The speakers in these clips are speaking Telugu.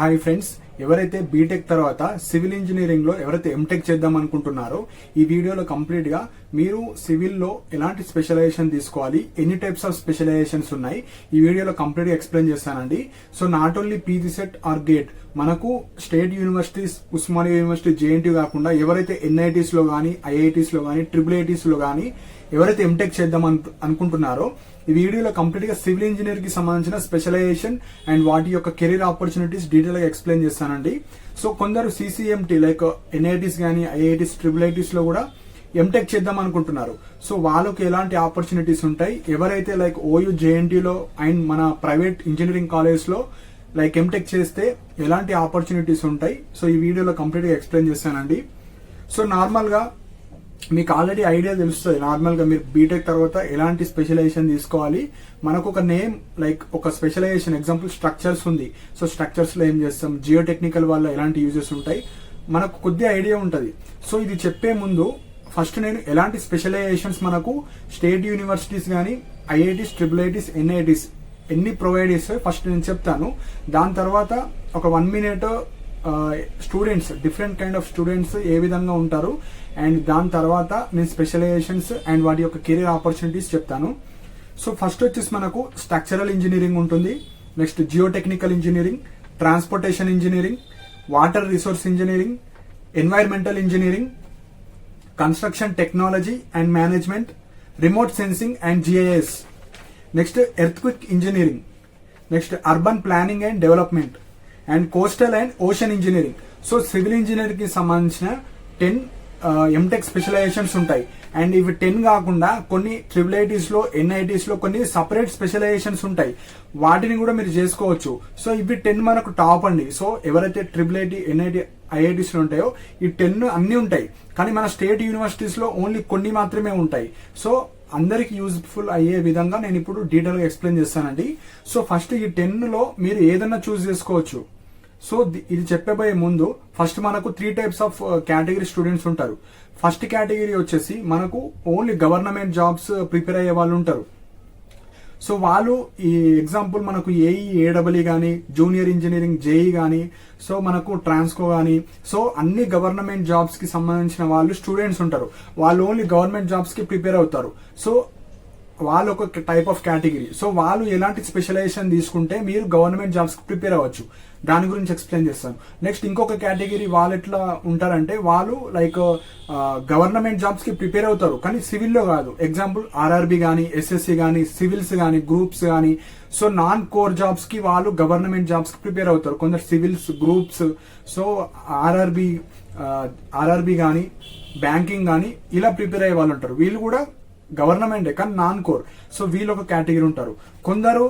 హాయ్ ఫ్రెండ్స్, ఎవరైతే బీటెక్ తర్వాత సివిల్ ఇంజనీరింగ్ లో ఎవరైతే ఎంటెక్ చేద్దాం అనుకుంటున్నారో ఈ వీడియోలో కంప్లీట్ గా మీరు సివిల్ లో ఎలాంటి స్పెషలైజేషన్ తీసుకోవాలి, ఎన్ని టైప్స్ ఆఫ్ స్పెషలైజేషన్స్ ఉన్నాయి ఈ వీడియోలో కంప్లీట్ గా ఎక్స్ప్లెయిన్ చేస్తానండి. So not only PG CET or GATE, మనకు state universities, Osmania university, JNT కాకుండా ఎవరైతే ఎన్ఐటీస్ లో గానీ, ఐఐటీస్ లో గానీ, ట్రిపుల్ ఐటీస్ లో గానీ ఎవరైతే ఎంటెక్ చేద్దాం అనుకుంటున్నారో ఈ వీడియోలో కంప్లీట్ గా సివిల్ ఇంజనీర్ కి సంబంధించిన స్పెషలైజేషన్ అండ్ వాటి యొక్క కెరీర్ ఆపర్చునిటీస్ డీటెయిల్ గా ఎక్స్ప్లెయిన్ చేస్తానండి. సో కొందరు సిసిఎంటీ లైక్ ఎన్ఐటీస్ గానీ, ఐఐటీస్, ట్రిపుల్ ఐటీస్ లో కూడా ఎంటెక్ చేద్దాం అనుకుంటున్నారు. సో వాళ్ళకి ఎలాంటి ఆపర్చునిటీస్ ఉంటాయి, ఎవరైతే లైక్ ఓయూ, జేఎన్టీలో అండ్ మన ప్రైవేట్ ఇంజనీరింగ్ కాలేజ్ లో లైక్ ఎంటెక్ చేస్తే ఎలాంటి ఆపర్చునిటీస్ ఉంటాయి, సో ఈ వీడియోలో కంప్లీట్ గా ఎక్స్ప్లెయిన్ చేస్తానండి. సో నార్మల్ గా మీకు ఆల్రెడీ ఐడియా తెలుస్తుంది, నార్మల్ గా మీరు బీటెక్ తర్వాత ఎలాంటి స్పెషలైజేషన్ తీసుకోవాలి. మనకు ఒక నేమ్ లైక్ ఒక స్పెషలైజేషన్ ఎగ్జాంపుల్ స్ట్రక్చర్స్ ఉంది. సో స్ట్రక్చర్స్ లో ఏం చేస్తాం, జియో టెక్నికల్ వల్ల ఎలాంటి యూజెస్ ఉంటాయి మనకు కొద్ది ఐడియా ఉంటుంది. సో ఇది చెప్పే ముందు ఫస్ట్ నేను ఎలాంటి స్పెషలైజేషన్స్ మనకు స్టేట్ యూనివర్సిటీస్ కానీ, ఐఐటీస్, ట్రిపుల్ ఐటీస్, ఎన్ఐటీస్ ఎన్ని ప్రొవైడ్ చేస్తాయో ఫస్ట్ నేను చెప్తాను. దాని తర్వాత ఒక 1 minute students, different kind of students ఏ విధంగా ఉంటారు అండ్ దాని తర్వాత నేను స్పెషలైజేషన్స్ అండ్ వాటి యొక్క కెరీర్ ఆపర్చునిటీస్ చెప్తాను. సో ఫస్ట్ వచ్చేసి మనకు స్ట్రక్చరల్ ఇంజనీరింగ్ ఉంటుంది, next geo technical engineering, transportation engineering, water resource engineering, environmental engineering, construction technology and management, remote sensing and GIS, next earthquake engineering, next urban planning and development and coastal and ocean engineering. So civil engineering కి సంబంధించిన 10 ఎంటెక్ స్పెషలైజేషన్స్ ఉంటాయి. అండ్ ఇవి 10 కాకుండా కొన్ని ట్రిపుల్ ఐటీస్ లో, ఎన్ఐటీస్ లో కొన్ని సపరేట్ స్పెషలైజేషన్స్ ఉంటాయి, వాటిని కూడా మీరు చేసుకోవచ్చు. సో ఇవి 10 మనకు టాప్ అండి. సో ఎవరైతే ట్రిపుల్ ఐటీ, ఎన్ఐటీ, ఐఐటీస్ లో ఉంటాయో ఈ 10 అన్ని ఉంటాయి, కానీ మన స్టేట్ యూనివర్సిటీస్ లో ఓన్లీ కొన్ని మాత్రమే ఉంటాయి. సో అందరికి యూజ్ఫుల్ అయ్యే విధంగా నేను ఇప్పుడు డీటెయిల్ గా ఎక్స్ప్లెయిన్ చేస్తానండి. సో ఫస్ట్ ఈ 10 లో మీరు ఏదన్నా చూస్ చేసుకోవచ్చు. సో ఇది చెప్పబోయే ముందు ఫస్ట్ మనకు 3 టైప్స్ ఆఫ్ కేటగిరీ స్టూడెంట్స్ ఉంటారు. ఫస్ట్ కేటగిరీ వచ్చేసి మనకు ఓన్లీ గవర్నమెంట్ జాబ్స్ ప్రిపేర్ అయ్యే వాళ్ళు ఉంటారు. సో వాళ్ళు ఈ ఎగ్జాంపుల్ మనకు ఏఈ, ఏడబ్ల్యూ కానీ, జూనియర్ ఇంజనీరింగ్, జేఈ కానీ, సో మనకు ట్రాన్స్కో కానీ, సో అన్ని గవర్నమెంట్ జాబ్స్ కి సంబంధించిన వాళ్ళు స్టూడెంట్స్ ఉంటారు. వాళ్ళు ఓన్లీ గవర్నమెంట్ జాబ్స్ కి ప్రిపేర్ అవుతారు. సో వాళ్ళు ఒక టైప్ ఆఫ్ కేటగిరీ. సో వాళ్ళు ఎలాంటి స్పెషలైజేషన్ తీసుకుంటే మీరు గవర్నమెంట్ జాబ్స్ కి ప్రిపేర్ అవ్వచ్చు, దాని గురించి ఎక్స్ప్లెయిన్ చేస్తాను. నెక్స్ట్ ఇంకొక కేటగిరీ వాళ్ళు ఎట్లా ఉంటారంటే వాళ్ళు లైక్ గవర్నమెంట్ జాబ్స్ కి ప్రిపేర్ అవుతారు కానీ సివిల్లో కాదు. ఎగ్జాంపుల్ ఆర్ఆర్బి కానీ, ఎస్ఎస్సి కానీ, సివిల్స్ కానీ, గ్రూప్స్ కానీ. సో నాన్ కోర్ జాబ్స్ కి వాళ్ళు గవర్నమెంట్ జాబ్స్ కి ప్రిపేర్ అవుతారు. కొందరు సివిల్స్, గ్రూప్స్, సో ఆర్ఆర్బి కానీ, బ్యాంకింగ్ కానీ ఇలా ప్రిపేర్ అయ్యే వాళ్ళు ఉంటారు. వీళ్ళు కూడా గవర్నమెంటే కానీ నాన్ కోర్. సో వీళ్ళు ఒక కేటగిరీ ఉంటారు. కొందరు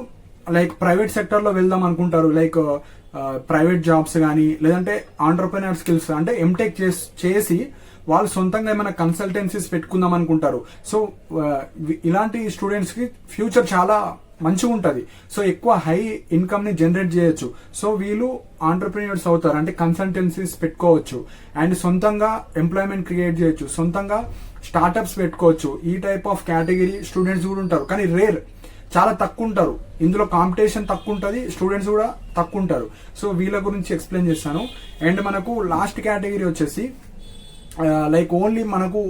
లైక్ ప్రైవేట్ సెక్టర్ లో వెళ్దాం అనుకుంటారు, లైక్ ప్రైవేట్ జాబ్స్ కానీ, లేదంటే ఆంటర్ప్రెన్యూర్ స్కిల్స్ అంటే ఎంటెక్ చేసి వాళ్ళు సొంతంగా ఏమైనా కన్సల్టెన్సీస్ పెట్టుకుందాం అనుకుంటారు. సో ఇలాంటి స్టూడెంట్స్ కి ఫ్యూచర్ చాలా మంచిగా ఉంటుంది. సో ఎక్కువ హై ఇన్కమ్ ని జనరేట్ చేయొచ్చు. సో వీళ్ళు ఆంటర్ప్రెన్యూర్స్ అవుతారు, అంటే కన్సల్టెన్సీస్ పెట్టుకోవచ్చు అండ్ సొంతంగా ఎంప్లాయ్మెంట్ క్రియేట్ చేయొచ్చు, సొంతంగా స్టార్ట్అప్స్ పెట్టుకోవచ్చు. ఈ టైప్ ఆఫ్ కేటగిరీ స్టూడెంట్స్ కూడా ఉంటారు, కానీ రేర్, చాలా తక్కువ ఉంటారు. ఇందులో కాంపిటీషన్ తక్కువ ఉంటుంది, స్టూడెంట్స్ కూడా తక్కువ ఉంటారు. సో వీళ్ళ గురించి ఎక్స్ప్లెయిన్ చేస్తాను. అండ్ మనకు లాస్ట్ కేటగిరీ వచ్చేసి లైక్ ఓన్లీ మనకు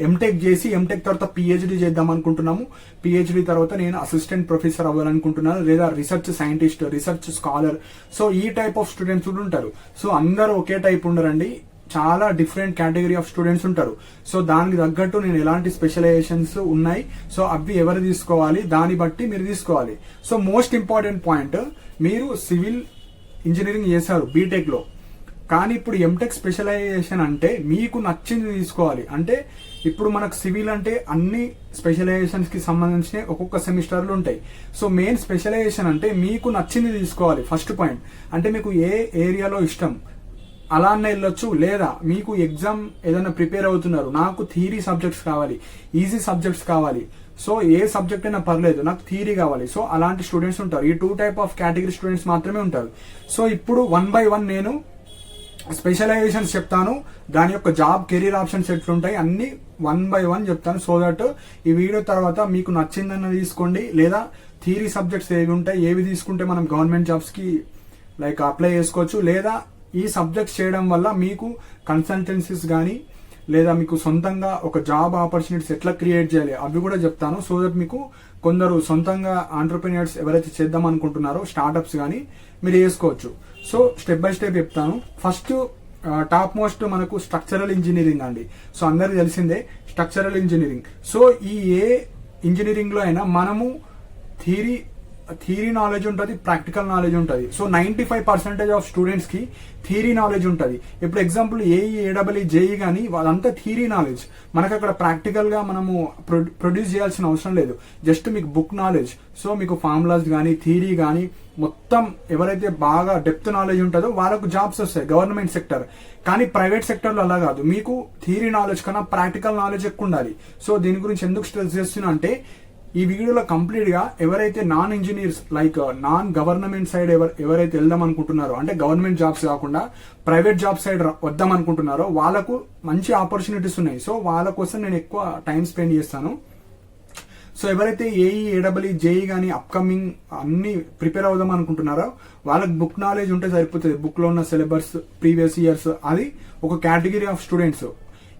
ఎంటెక్ చేసి ఎంటెక్ తర్వాత పిహెచ్డి చేద్దాం అనుకుంటున్నాము, పిహెచ్డి తర్వాత నేను అసిస్టెంట్ ప్రొఫెసర్ అవ్వాలనుకుంటున్నాను, లేదా research scientist, research scholar. So ఈ టైప్ ఆఫ్ స్టూడెంట్స్ కూడా ఉంటారు. సో అందరూ ఒకే టైప్ ఉండరండి, చాలా డిఫరెంట్ కేటగిరీ ఆఫ్ స్టూడెంట్స్ ఉంటారు. సో దానికి తగ్గట్టు నేను ఎలాంటి స్పెషలైజేషన్స్ ఉన్నాయి, సో అవి ఎవరు తీసుకోవాలి దాన్ని బట్టి మీరు తీసుకోవాలి. సో మోస్ట్ ఇంపార్టెంట్ పాయింట్, మీరు సివిల్ ఇంజనీరింగ్ చేశారు బీటెక్ లో, కానీ ఇప్పుడు ఎంటెక్ స్పెషలైజేషన్ అంటే మీకు నచ్చింది తీసుకోవాలి. అంటే ఇప్పుడు మనకు సివిల్ అంటే అన్ని స్పెషలైజేషన్స్ కి సంబంధించిన ఒక్కొక్క సెమిస్టర్లు ఉంటాయి. సో మెయిన్ స్పెషలైజేషన్ అంటే మీకు నచ్చింది తీసుకోవాలి. ఫస్ట్ పాయింట్ అంటే మీకు ఏ ఏరియాలో ఇష్టం అలానే వెళ్ళొచ్చు, లేదా మీకు ఎగ్జామ్ ఏదైనా ప్రిపేర్ అవుతున్నారు, నాకు థియరీ సబ్జెక్ట్స్ కావాలి, ఈజీ సబ్జెక్ట్స్ కావాలి, సో ఏ సబ్జెక్ట్ అయినా పర్లేదు నాకు థియరీ కావాలి. సో అలాంటి స్టూడెంట్స్ ఉంటారు. ఈ 2 టైప్ ఆఫ్ కేటగిరీ స్టూడెంట్స్ మాత్రమే ఉంటారు. సో ఇప్పుడు 1 by 1 నేను స్పెషలైజేషన్స్ చెప్తాను, దాని యొక్క జాబ్ కెరీర్ ఆప్షన్స్ ఎట్లుంటాయి అన్ని 1 by 1 చెప్తాను. సో దట్ ఈ వీడియో తర్వాత మీకు నచ్చిందన్న తీసుకోండి, లేదా థియరీ సబ్జెక్ట్స్ ఏవి ఉంటాయి, ఏవి తీసుకుంటే మనం గవర్నమెంట్ జాబ్స్ కి లైక్ అప్లై చేసుకోవచ్చు. లేదా ఈ సబ్జెక్ట్స్ చేయడం వల్ల మీకు కన్సల్టెన్సీస్ కానీ లేదా మీకు సొంతంగా ఒక జాబ్ ఆపర్చునిటీస్ ఎట్లా క్రియేట్ చేయాలి అవి కూడా చెప్తాను. సో దట్ మీకు కొందరు సొంతంగా ఆంటర్ప్రెన్యూర్స్ ఎవరైతే చేద్దాం అనుకుంటున్నారో స్టార్ట్అప్స్ కానీ మీరు చేసుకోవచ్చు. సో స్టెప్ బై స్టెప్ చెప్తాను. ఫస్ట్ టాప్ మోస్ట్ మనకు స్ట్రక్చరల్ ఇంజనీరింగ్ అండి. సో అందరికి తెలిసిందే స్ట్రక్చరల్ ఇంజనీరింగ్. సో ఈ ఏ ఇంజనీరింగ్ లో అయినా మనము థియరీ నాలెడ్జ్ ఉంటుంది, ప్రాక్టికల్ నాలెడ్జ్ ఉంటుంది. సో 95% ఆఫ్ స్టూడెంట్స్ కి థియరీ నాలెడ్జ్ ఉంటుంది. ఇప్పుడు ఎగ్జాంపుల్ ఏఈ జేఈ కానీ వాళ్ళంతా థియరీ నాలెడ్జ్. మనకు అక్కడ ప్రాక్టికల్ గా మనము ప్రొడ్యూస్ చేయాల్సిన అవసరం లేదు. జస్ట్ మీకు బుక్ నాలెడ్జ్. సో మీకు ఫార్ములాస్ కానీ థియరీ కానీ మొత్తం ఎవరైతే బాగా డెప్త్ నాలెడ్జ్ ఉంటుందో వాళ్ళకు జాబ్స్ వస్తాయి గవర్నమెంట్ సెక్టర్. కానీ ప్రైవేట్ సెక్టర్ లో అలా కాదు. మీకు థియరీ నాలెడ్జ్ కన్నా ప్రాక్టికల్ నాలెడ్జ్ ఎక్కువ ఉండాలి. సో దీని గురించి ఎందుకు స్ట్రెస్ చేస్తున్నా అంటే ఈ వీడియోలో కంప్లీట్ గా ఎవరైతే non engineers like non government side ఎవరైతే వెళ్దాం అనుకుంటున్నారో, అంటే గవర్నమెంట్ జాబ్స్ కాకుండా ప్రైవేట్ జాబ్ సైడ్ వద్దాం అనుకుంటున్నారో వాళ్ళకు మంచి ఆపర్చునిటీస్ ఉన్నాయి. సో వాళ్ళ కోసం నేను ఎక్కువ టైం స్పెండ్ చేస్తాను. సో ఎవరైతే ఏఈ జేఈ కానీ అప్కమింగ్ అన్ని ప్రిపేర్ అవుదాం అనుకుంటున్నారో వాళ్ళకి బుక్ నాలెడ్జ్ ఉంటే సరిపోతుంది. బుక్ లో ఉన్న సిలబస్ ప్రీవియస్ ఇయర్స్ అది ఒక కేటగిరీ ఆఫ్ స్టూడెంట్స్.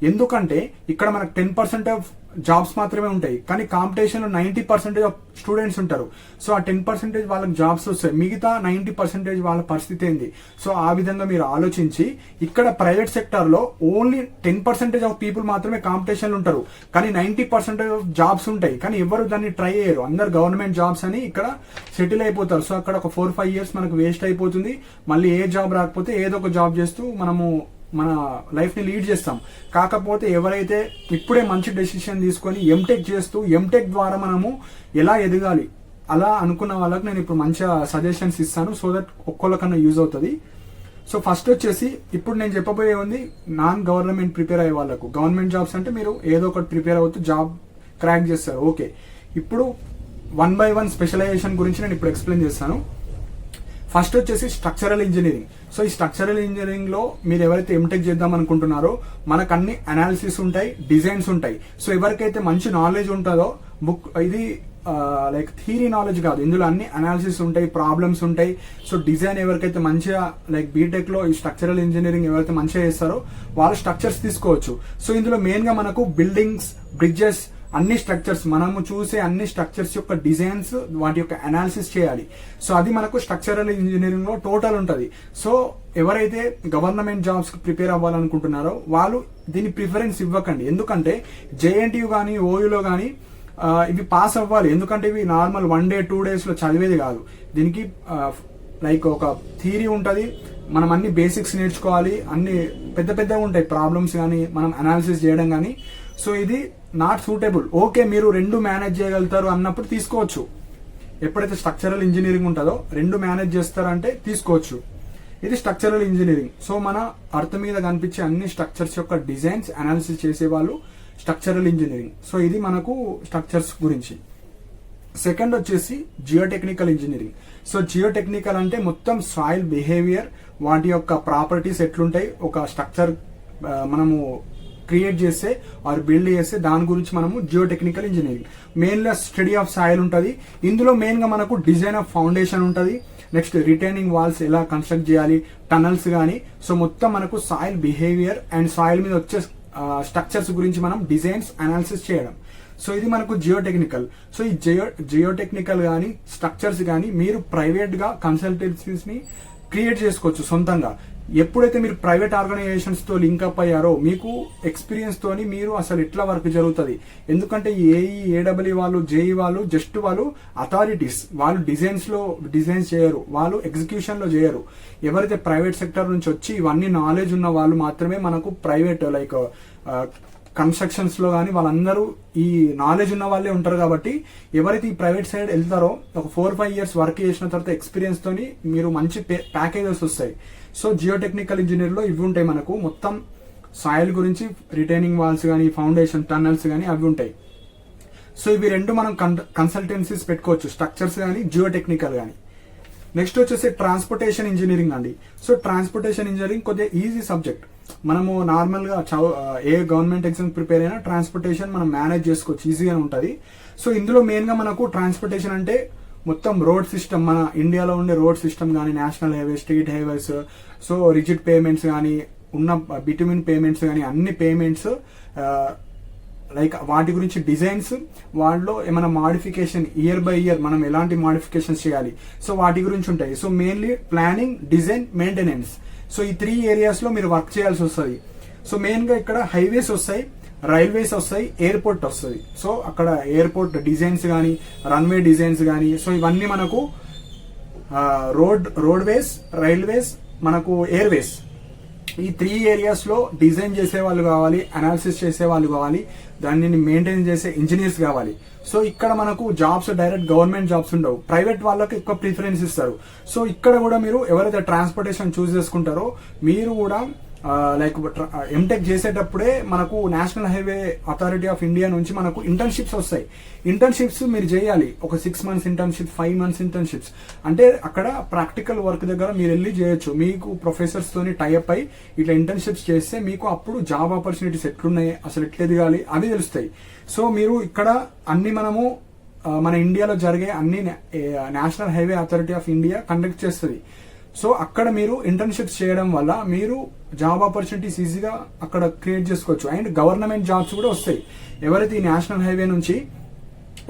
ఎందుకంటే ఇక్కడ మనకు 10% ఆఫ్ జాబ్స్ మాత్రమే ఉంటాయి, కానీ కాంపిటీషన్ లో 90% ఆఫ్ స్టూడెంట్స్ ఉంటారు. సో ఆ 10% వాళ్ళకి జాబ్స్ వస్తాయి, మిగతా 90% వాళ్ళ పరిస్థితి ఏంది. సో ఆ విధంగా మీరు ఆలోచించి ఇక్కడ ప్రైవేట్ సెక్టర్ లో ఓన్లీ 10% ఆఫ్ పీపుల్ మాత్రమే కాంపిటీషన్ ఉంటారు, కానీ 90% ఆఫ్ జాబ్స్ ఉంటాయి, కానీ ఎవరు దాన్ని ట్రై చేయరు. అందరు గవర్నమెంట్ జాబ్స్ అని ఇక్కడ సెటిల్ అయిపోతారు. సో అక్కడ ఒక 4-5 ఇయర్స్ మనకు వేస్ట్ అయిపోతుంది. మళ్ళీ ఏ జాబ్ రాకపోతే ఏదో ఒక జాబ్ చేస్తూ మనము మన లైఫ్ ని లీడ్ చేస్తాం. కాకపోతే ఎవరైతే ఇప్పుడే మంచి డెసిషన్ తీసుకొని ఎంటెక్ చేస్తూ ఎంటెక్ ద్వారా మనము ఎలా ఎదగాలి అలా అనుకున్న వాళ్ళకి నేను ఇప్పుడు మంచిగా సజెషన్స్ ఇస్తాను. సో దట్ ఒక్కొక్కరికన్నా యూజ్ అవుతుంది. సో ఫస్ట్ వచ్చేసి ఇప్పుడు నేను చెప్పబోయే ఉంది నాన్ గవర్నమెంట్ ప్రిపేర్ అయ్యే వాళ్ళకు. గవర్నమెంట్ జాబ్స్ అంటే మీరు ఏదో ఒకటి ప్రిపేర్ అవుతూ జాబ్ క్రాక్ చేస్తారు. ఓకే, ఇప్పుడు 1 by 1 స్పెషలైజేషన్ గురించి నేను ఇప్పుడు ఎక్స్ప్లెయిన్ చేస్తాను. ఫస్ట్ వచ్చేసి స్ట్రక్చరల్ ఇంజనీరింగ్. సో ఈ స్ట్రక్చరల్ ఇంజనీరింగ్ లో మీరు ఎవరైతే ఎంటెక్ చేద్దాం అనుకుంటున్నారో మనకు అన్ని అనాలిసిస్ ఉంటాయి, డిజైన్స్ ఉంటాయి. సో ఎవరికైతే మంచి నాలెడ్జ్ ఉంటుందో బుక్ ఇది లైక్ థియరీ నాలెడ్జ్ కాదు, ఇందులో అన్ని అనాలిసిస్ ఉంటాయి, ప్రాబ్లమ్స్ ఉంటాయి. సో డిజైన్ ఎవరికైతే మంచిగా లైక్ బీటెక్ లో ఈ స్ట్రక్చరల్ ఇంజనీరింగ్ ఎవరైతే మంచిగా చేస్తారో వాళ్ళు స్ట్రక్చర్స్ తీసుకోవచ్చు. సో ఇందులో మెయిన్ గా మనకు బిల్డింగ్స్, బ్రిడ్జెస్, అన్ని స్ట్రక్చర్స్ మనము చూసే అన్ని స్ట్రక్చర్స్ యొక్క డిజైన్స్ వాటి యొక్క అనాలిసిస్ చేయాలి. సో అది మనకు స్ట్రక్చరల్ ఇంజనీరింగ్ లో టోటల్ ఉంటది. సో ఎవరైతే గవర్నమెంట్ జాబ్స్ కి ప్రిపేర్ అవ్వాలనుకుంటున్నారో వాళ్ళు దీని ప్రిఫరెన్స్ ఇవ్వకండి. ఎందుకంటే జేఎన్టీయూ కానీ ఓయూలో కానీ ఇవి పాస్ అవ్వాలి. ఎందుకంటే ఇవి నార్మల్ 1 day 2 days లో చదివేది కాదు. దీనికి లైక్ ఒక థియరీ ఉంటది, మనం అన్ని బేసిక్స్ నేర్చుకోవాలి, అన్ని పెద్ద పెద్దగా ఉంటాయి ప్రాబ్లమ్స్ కానీ మనం అనాలిసిస్ చేయడం కానీ. సో ఇది నాట్ సూటబుల్. ఓకే, మీరు 2 మేనేజ్ చేయగలుగుతారు అన్నప్పుడు తీసుకోవచ్చు. ఎప్పుడైతే స్ట్రక్చరల్ ఇంజనీరింగ్ ఉంటుందో 2 మేనేజ్ చేస్తారంటే తీసుకోవచ్చు. ఇది స్ట్రక్చరల్ ఇంజనీరింగ్. సో మన అర్త్ మీద కనిపించే అన్ని స్ట్రక్చర్స్ యొక్క డిజైన్స్ అనాలిసిస్ చేసేవాళ్ళు స్ట్రక్చరల్ ఇంజనీరింగ్. సో ఇది మనకు స్ట్రక్చర్స్ గురించి. సెకండ్ వచ్చేసి జియోటెక్నికల్ ఇంజనీరింగ్. సో జియోటెక్నికల్ అంటే మొత్తం సాయిల్ బిహేవియర్, వాటి యొక్క ప్రాపర్టీస్ ఎట్లుంటాయి, ఒక స్ట్రక్చర్ మనము క్రియేట్ చేస్తే ఆర్ బిల్డ్ చేస్తే దాని గురించి మనము జియోటెక్నికల్ ఇంజనీరింగ్. మెయిన్గా స్టడీ ఆఫ్ సాయిల్ ఉంటుంది. ఇందులో మెయిన్ గా మనకు డిజైన్ ఆఫ్ ఫౌండేషన్ ఉంటుంది. నెక్స్ట్ రిటైనింగ్ వాల్స్ ఎలా కన్స్ట్రక్ట్ చేయాలి, టనల్స్ కానీ. సో మొత్తం మనకు సాయిల్ బిహేవియర్ అండ్ సాయిల్ మీద వచ్చే స్ట్రక్చర్స్ గురించి మనం డిజైన్స్ అనాలిసిస్ చేయడం. సో ఇది మనకు జియోటెక్నికల్. సో ఈ జియోటెక్నికల్ కానీ స్ట్రక్చర్స్ కానీ మీరు ప్రైవేట్ గా కన్సల్టెన్సీస్ ని క్రియేట్ చేసుకోవచ్చు సొంతంగా. ఎప్పుడైతే మీరు ప్రైవేట్ ఆర్గనైజేషన్స్ తో లింక్అప్ అయ్యారో మీకు ఎక్స్పీరియన్స్ తోని మీరు అసలు ఎట్లా వర్క్ జరుగుతుంది. ఎందుకంటే ఏడబ్ల్యూ వాళ్ళు, జేఈ వాళ్ళు జస్ట్ వాళ్ళు అథారిటీస్, వాళ్ళు డిజైన్స్ చేయరు, వాళ్ళు ఎగ్జిక్యూషన్ లో చేయరు. ఎవరైతే ప్రైవేట్ సెక్టర్ నుంచి వచ్చి ఇవన్నీ నాలెడ్జ్ ఉన్న వాళ్ళు మాత్రమే మనకు ప్రైవేట్ లైక్ కన్స్ట్రక్షన్స్ లో కానీ వాళ్ళందరూ ఈ నాలెడ్జ్ ఉన్న వాళ్ళే ఉంటారు. కాబట్టి ఎవరైతే ఈ ప్రైవేట్ సైడ్ వెళ్తారో ఒక 4-5 years వర్క్ చేసిన తర్వాత ఎక్స్పీరియన్స్ తోని మీరు మంచి ప్యాకేజెస్ వస్తాయి. సో జియోటెక్నికల్ ఇంజనీర్ లో ఇవి ఉంటాయి మనకు. మొత్తం సాయిల్ గురించి రిటైనింగ్ వాల్స్ కానీ, ఫౌండేషన్, టన్నల్స్ కానీ అవి ఉంటాయి. సో ఇవి 2 మనం కన్సల్టెన్సీస్ పెట్టుకోవచ్చు, స్ట్రక్చర్స్ కానీ జియోటెక్నికల్ కానీ. నెక్స్ట్ వచ్చేసి ట్రాన్స్పోర్టేషన్ ఇంజనీరింగ్ అండి. సో ట్రాన్స్పోర్టేషన్ ఇంజనీరింగ్ కొద్దిగా ఈజీ సబ్జెక్ట్. మనము నార్మల్ గా ఏ గవర్నమెంట్ ఎగ్జామ్ ప్రిపేర్ అయినా ట్రాన్స్పోర్టేషన్ మనం మేనేజ్ చేసుకోవచ్చు, ఈజీగా ఉంటుంది. సో ఇందులో మెయిన్ గా మనకు ట్రాన్స్పోర్టేషన్ అంటే మొత్తం రోడ్ సిస్టమ్, మన ఇండియాలో ఉండే రోడ్ సిస్టమ్ కానీ, national highway, state highways, so rigid payments కానీ, ఉన్న బిట్వీన్ పేమెంట్స్ కానీ, అన్ని పేమెంట్స్ లైక్ వాటి గురించి డిజైన్స్, వాటిలో ఏమైనా మాడిఫికేషన్ ఇయర్ బై ఇయర్ మనం ఎలాంటి మాడిఫికేషన్స్ చేయాలి, సో వాటి గురించి ఉంటాయి. So mainly planning, design, maintenance. So ఈ 3 ఏరియాస్ లో మీరు వర్క్ చేయాల్సి వస్తుంది. సో మెయిన్ గా ఇక్కడ హైవేస్ వస్తాయి, రైల్వేస్ వస్తాయి, ఎయిర్పోర్ట్ వస్తుంది. సో అక్కడ ఎయిర్పోర్ట్ డిజైన్స్ కానీ, రన్వే డిజైన్స్ కానీ, సో ఇవన్నీ మనకు రోడ్వేస్, రైల్వేస్, మనకు ఎయిర్వేస్, ఈ 3 ఏరియాస్ లో డిజైన్ చేసే వాళ్ళు కావాలి, అనాలిసిస్ చేసే వాళ్ళు కావాలి, దానిని మెయింటైన్ చేసే ఇంజనీర్స్ కావాలి. సో ఇక్కడ మనకు జాబ్స్ డైరెక్ట్ గవర్నమెంట్ జాబ్స్ ఉండవు, ప్రైవేట్ వాళ్ళకి ఎక్కువ ప్రిఫరెన్స్ ఇస్తారు. సో ఇక్కడ కూడా మీరు ఎవరైతే ట్రాన్స్పోర్టేషన్ చూస్ చేసుకుంటారో మీరు కూడా లైక్ ఎంటెక్ చేసేటప్పుడే మనకు national highway authority of India నుంచి మనకు ఇంటర్న్షిప్స్ వస్తాయి. ఇంటర్న్షిప్స్ మీరు చేయాలి, ఒక 6 months ఇంటర్న్షిప్, 5 months ఇంటర్న్షిప్స్. అంటే అక్కడ ప్రాక్టికల్ వర్క్ దగ్గర మీరు వెళ్ళి చేయొచ్చు. మీకు ప్రొఫెసర్స్ తోని టైఅప్ అయి ఇట్లా ఇంటర్న్షిప్స్ చేస్తే మీకు అప్పుడు జాబ్ ఆపర్చునిటీస్ ఎట్లున్నాయి, అసలు ఎట్లా ఎదగాలి అవి తెలుస్తాయి. సో మీరు ఇక్కడ అన్ని మనము మన ఇండియాలో జరిగే అన్ని national highway authority of India conduct చేస్తుంది. సో అక్కడ మీరు ఇంటర్న్షిప్స్ చేయడం వల్ల మీరు జాబ్ ఆపర్చునిటీస్ ఈజీగా అక్కడ క్రియేట్ చేసుకోవచ్చు. అండ్ గవర్నమెంట్ జాబ్స్ కూడా వస్తాయి. ఎవరైతే ఈ నేషనల్ హైవే నుంచి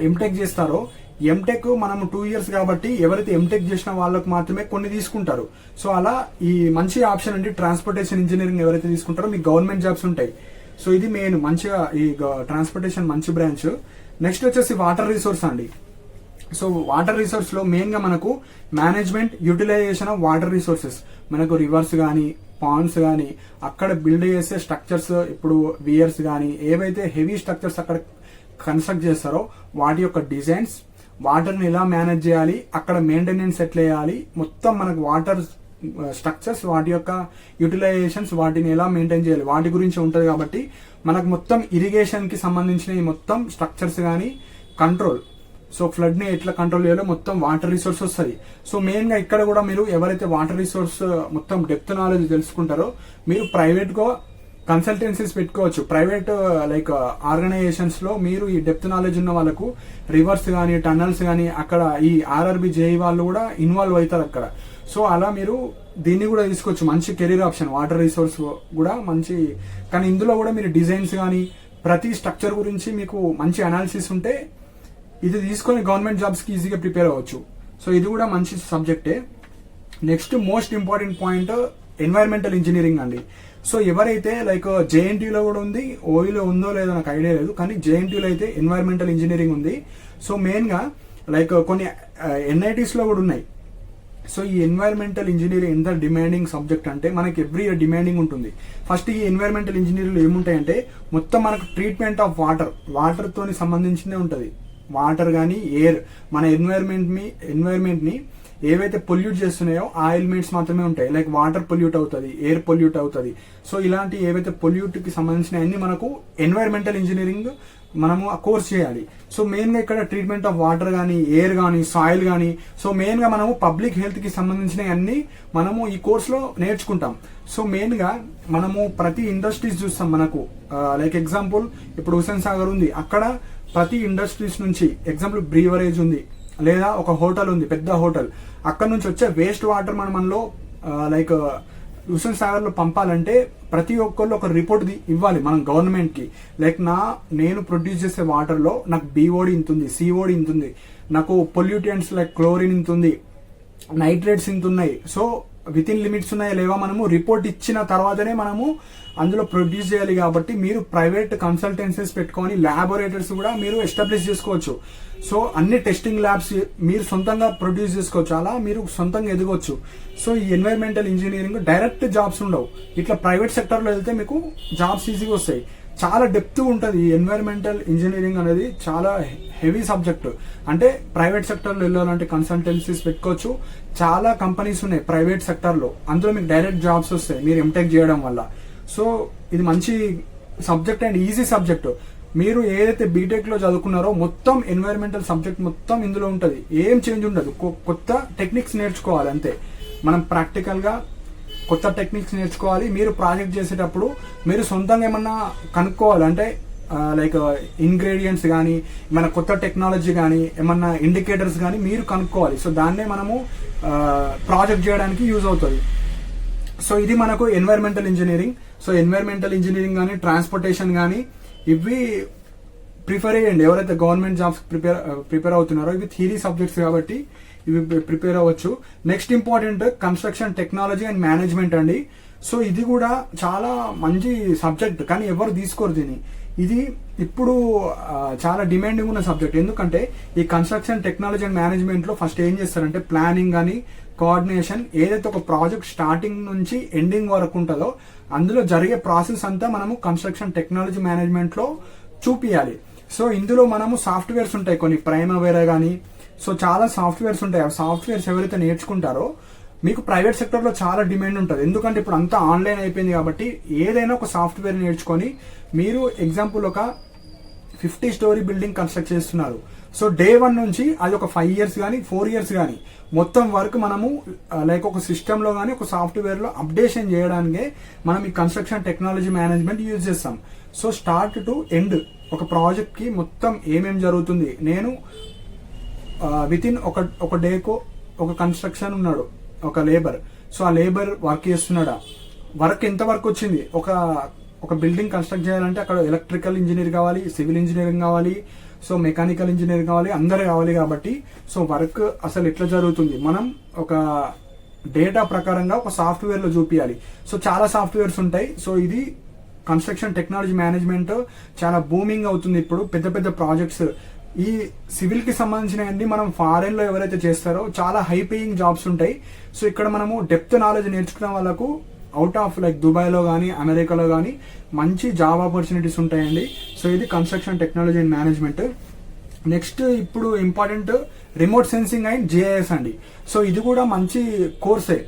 ఎంటెక్ చేస్తారో, ఎంటెక్ మనము 2 years కాబట్టి ఎవరైతే ఎంటెక్ చేసిన వాళ్ళకు మాత్రమే కొన్ని తీసుకుంటారు. సో అలా ఈ మంచి ఆప్షన్ అండి, ట్రాన్స్పోర్టేషన్ ఇంజనీరింగ్ ఎవరైతే తీసుకుంటారో మీకు గవర్నమెంట్ జాబ్స్ ఉంటాయి. సో ఇది మెయిన్ మంచిగా ఈ ట్రాన్స్పోర్టేషన్ మంచి బ్రాంచ్. నెక్స్ట్ వచ్చేసి వాటర్ రిసోర్స్ అండి. సో వాటర్ రిసోర్స్ లో మెయిన్ గా మనకు management, utilization of water resources, మనకు రివర్స్ కానీ, పాండ్స్ కానీ, అక్కడ బిల్డ్ చేసే స్ట్రక్చర్స్, ఇప్పుడు వియర్స్ కానీ, ఏవైతే హెవీ స్ట్రక్చర్స్ అక్కడ కన్స్ట్రక్ట్ చేస్తారో వాటి యొక్క డిజైన్స్, వాటర్ని ఎలా మేనేజ్ చేయాలి, అక్కడ మెయింటెనెన్స్ ఎట్లా చేయాలి, మొత్తం మనకు వాటర్ స్ట్రక్చర్స్, వాటి యొక్క యూటిలైజేషన్స్, వాటిని ఎలా మెయింటైన్ చేయాలి వాటి గురించి ఉంటుంది. కాబట్టి మనకు మొత్తం ఇరిగేషన్ కి సంబంధించిన మొత్తం స్ట్రక్చర్స్ కానీ, కంట్రోల్, సో ఫ్లడ్ ని ఎట్లా కంట్రోల్ చేయాలో మొత్తం వాటర్ రిసోర్స్ వస్తుంది. సో మెయిన్ గా ఇక్కడ కూడా మీరు ఎవరైతే వాటర్ రిసోర్స్ మొత్తం డెప్త్ నాలెడ్జ్ తెలుసుకుంటారో మీరు ప్రైవేట్ గా కన్సల్టెన్సీస్ పెట్టుకోవచ్చు. ప్రైవేట్ లైక్ ఆర్గనైజేషన్స్ లో మీరు ఈ డెప్త్ నాలెడ్జ్ ఉన్న వాళ్ళకు రివర్స్ కానీ, టన్నల్స్ కానీ, అక్కడ ఈ ఆర్ఆర్బి జేఈ వాళ్ళు కూడా ఇన్వాల్వ్ అవుతారు అక్కడ. సో అలా మీరు దీన్ని కూడా తీసుకోవచ్చు, మంచి కెరీర్ ఆప్షన్ వాటర్ రిసోర్స్ కూడా మంచి. కానీ ఇందులో కూడా మీరు డిజైన్స్ కానీ, ప్రతి స్ట్రక్చర్ గురించి మీకు మంచి అనాలిసిస్ ఉంటే ఇది తీసుకొని గవర్నమెంట్ జాబ్స్ కి ఈజీగా ప్రిపేర్ అవ్వచ్చు. సో ఇది కూడా మంచి సబ్జెక్టే. Next most important point environmental engineering అండి. సో ఎవరైతే లైక్ జేఎన్టీయూలో కూడా ఉంది, ఓయూలో ఉందో లేదో నాకు ఐడియా లేదు, కానీ జేఎన్టీయూలో అయితే ఎన్వైరన్మెంటల్ ఇంజనీరింగ్ ఉంది. సో మెయిన్ గా లైక్ కొన్ని ఎన్ఐటీస్ లో కూడా ఉన్నాయి. సో ఈ ఎన్వైరన్మెంటల్ ఇంజనీరింగ్ ఎంత డిమాండింగ్ సబ్జెక్ట్ అంటే మనకి ఎవ్రీ ఇయర్ డిమాండింగ్ ఉంటుంది. ఫస్ట్ ఈ ఎన్వైరన్మెంటల్ ఇంజనీరింగ్ ఏముంటాయంటే మొత్తం మనకు ట్రీట్మెంట్ ఆఫ్ వాటర్ తోని సంబంధించిందే ఉంటుంది. వాటర్ కానీ, ఎయిర్, మన ఎన్వైరన్మెంట్ ని ఏవైతే పొల్యూట్ చేస్తున్నాయో ఆ ఎలిమెంట్స్ మాత్రమే ఉంటాయి. లైక్ వాటర్ పొల్యూట్ అవుతుంది, ఎయిర్ పొల్యూట్ అవుతుంది. సో ఇలాంటి ఏవైతే పొల్యూట్ కి సంబంధించిన అన్ని మనకు ఎన్వైరన్మెంటల్ ఇంజనీరింగ్ మనము ఆ కోర్స్ చేయాలి. సో మెయిన్ గా ఇక్కడ ట్రీట్మెంట్ ఆఫ్ వాటర్ కానీ, ఎయిర్ కానీ, సాయిల్ కానీ, సో మెయిన్ గా మనము పబ్లిక్ హెల్త్ కి సంబంధించిన అన్ని మనము ఈ కోర్స్ లో నేర్చుకుంటాం. సో మెయిన్ గా మనము ప్రతి ఇండస్ట్రీస్ చూస్తాం. మనకు లైక్ ఎగ్జాంపుల్ ఇప్పుడు హుస్సేన్ సాగర్ ఉంది, అక్కడ ప్రతి ఇండస్ట్రీస్ నుంచి ఎగ్జాంపుల్ బ్రీవరేజ్ ఉంది, లేదా ఒక హోటల్ ఉంది, పెద్ద హోటల్, అక్కడ నుంచి వచ్చే వేస్ట్ వాటర్ మనలో లైక్ హుస్సేన్ సాగర్ లో పంపాలంటే ప్రతి ఒక్కళ్ళు ఒక రిపోర్ట్ ఇవ్వాలి మనం గవర్నమెంట్ కి. లైక్ నేను ప్రొడ్యూస్ చేసే వాటర్ లో నాకు బిఓడి ఇంత ఉంది, సిఓడి ఇంత ఉంది, నాకు పొల్యూటెంట్స్ లైక్ క్లోరిన్ ఇంత ఉంది, నైట్రేట్స్ ఇంత ఉన్నాయి. సో విత్ ఇన్ లిమిట్స్ ఉన్నాయా లేవా మనము రిపోర్ట్ ఇచ్చిన తర్వాతనే మనము అందులో ప్రొడ్యూస్ చేయాలి. కాబట్టి మీరు ప్రైవేట్ కన్సల్టెన్సీస్ పెట్టుకొని ల్యాబొరేటరీస్ కూడా మీరు ఎస్టాబ్లిష్ చేసుకోవచ్చు. సో అన్ని టెస్టింగ్ ల్యాబ్స్ మీరు సొంతంగా ప్రొడ్యూస్ చేసుకోవచ్చు, అలా మీరు సొంతంగా ఎదగవచ్చు. సో ఈ ఎన్వైరన్మెంటల్ ఇంజనీరింగ్ డైరెక్ట్ జాబ్స్ ఉండవు, ఇట్లా ప్రైవేట్ సెక్టర్ లో వెళ్తే మీకు జాబ్స్ ఈజీగా వస్తాయి. చాలా డెప్త్ ఉంటుంది ఈ ఎన్వైరన్మెంటల్ ఇంజనీరింగ్ అనేది, చాలా హెవీ సబ్జెక్ట్. అంటే ప్రైవేట్ సెక్టర్ లో వెళ్ళాలంటే కన్సల్టెన్సీస్ పెట్టుకోవచ్చు, చాలా కంపెనీస్ ఉన్నాయి ప్రైవేట్ సెక్టర్ లో, అందులో మీకు డైరెక్ట్ జాబ్స్ వస్తాయి మీరు ఎంటెక్ చేయడం వల్ల. సో ఇది మంచి సబ్జెక్ట్ అండ్ ఈజీ సబ్జెక్ట్. మీరు ఏదైతే బీటెక్ లో చదువుకున్నారో మొత్తం ఎన్వైరన్మెంటల్ సబ్జెక్ట్ మొత్తం ఇందులో ఉంటుంది, ఏం చేంజ్ ఉండదు. కొత్త టెక్నిక్స్ నేర్చుకోవాలి అంతే. మనం ప్రాక్టికల్ గా కొత్త టెక్నిక్స్ నేర్చుకోవాలి. మీరు ప్రాజెక్ట్ చేసేటప్పుడు మీరు సొంతంగా ఏమన్నా కనుక్కోవాలి, అంటే లైక్ ఇంగ్రీడియంట్స్ కానీ మన కొత్త టెక్నాలజీ కానీ ఏమన్నా ఇండికేటర్స్ కానీ మీరు కనుక్కోవాలి. సో దాన్నే మనము ప్రాజెక్ట్ చేయడానికి యూజ్ అవుతుంది. సో ఇది మనకు environmental engineering. So environmental engineering కానీ ట్రాన్స్పోర్టేషన్ కానీ ఇవి ప్రిఫర్ చేయండి. ఎవరైతే గవర్నమెంట్ జాబ్స్ ప్రిపేర్ అవుతున్నారో ఇవి థియరీ సబ్జెక్ట్స్ కాబట్టి ఇవి ప్రిపేర్ అవ్వచ్చు. Next important construction technology and management అండి. సో ఇది కూడా చాలా మంచి సబ్జెక్ట్, కానీ ఎవరు తీసుకోరు దీన్ని. ఇది ఇప్పుడు చాలా డిమాండింగ్ ఉన్న సబ్జెక్ట్. ఎందుకంటే ఈ కన్స్ట్రక్షన్ టెక్నాలజీ అండ్ మేనేజ్మెంట్ లో ఫస్ట్ ఏం చేస్తారంటే ప్లానింగ్ కానీ కోఆర్డినేషన్, ఏదైతే ఒక ప్రాజెక్ట్ స్టార్టింగ్ నుంచి ఎండింగ్ వరకు ఉంటుందో అందులో జరిగే ప్రాసెస్ అంతా మనము కన్స్ట్రక్షన్ టెక్నాలజీ మేనేజ్మెంట్ లో చూపియాలి. సో ఇందులో మనము సాఫ్ట్వేర్స్ ఉంటాయి కొన్ని, ప్రైమవేరా కానీ, సో చాలా సాఫ్ట్వేర్స్ ఉంటాయి. ఆ సాఫ్ట్వేర్స్ ఎవరైతే నేర్చుకుంటారో మీకు ప్రైవేట్ సెక్టర్ లో చాలా డిమాండ్ ఉంటుంది. ఎందుకంటే ఇప్పుడు అంతా ఆన్లైన్ అయిపోయింది కాబట్టి ఏదైనా ఒక సాఫ్ట్వేర్ నేర్చుకొని మీరు ఎగ్జాంపుల్ ఒక 50 స్టోరీ బిల్డింగ్ కన్స్ట్రక్ట్ చేస్తున్నారు. సో డే 1 నుంచి అది ఒక 5 years కానీ 4 years కానీ మొత్తం వర్క్ మనము లైక్ ఒక సిస్టమ్ లో కానీ ఒక సాఫ్ట్వేర్ లో అప్డేషన్ చేయడానికే మనం ఈ కన్స్ట్రక్షన్ టెక్నాలజీ మేనేజ్మెంట్ యూజ్ చేస్తాం. సో స్టార్ట్ టు ఎండ్ ఒక ప్రాజెక్ట్ కి మొత్తం ఏమేం జరుగుతుంది, నేను విత్ ఇన్ ఒక డేకు ఒక కన్స్ట్రక్షన్ ఉన్నాడు ఒక లేబర్, సో ఆ లేబర్ వర్క్ చేస్తున్నాడా, వర్క్ ఎంత వర్క్ వచ్చింది, ఒక బిల్డింగ్ కన్స్ట్రక్ట్ చేయాలంటే అక్కడ ఎలక్ట్రికల్ ఇంజనీర్ కావాలి, సివిల్ ఇంజనీరింగ్ కావాలి, సో మెకానికల్ ఇంజనీర్ కావాలి, అందరు కావాలి. కాబట్టి సో వర్క్ అసలు ఎట్లా జరుగుతుంది మనం ఒక డేటా ప్రకారంగా ఒక సాఫ్ట్వేర్ లో చూపించాలి. సో చాలా సాఫ్ట్వేర్స్ ఉంటాయి. సో ఇది కన్స్ట్రక్షన్ టెక్నాలజీ మేనేజ్మెంట్ చాలా బూమింగ్ అవుతుంది ఇప్పుడు. పెద్ద పెద్ద ప్రాజెక్ట్స్ ఈ సివిల్ కి సంబంధించినవన్నీ మనం ఫారెన్ లో ఎవరైతే చేస్తారో చాలా హై పేయింగ్ జాబ్స్ ఉంటాయి. సో ఇక్కడ మనము డెప్త్ నాలెడ్జ్ నేర్చుకున్న వాళ్ళకు అవుట్ ఆఫ్ లైక్ దుబాయ్ లో కానీ అమెరికాలో కానీ మంచి జాబ్ ఆపర్చునిటీస్ ఉంటాయండి. సో ఇది construction technology and management. Next ఇప్పుడు important remote sensing and GIS అండి. సో ఇది కూడా మంచి కోర్సే.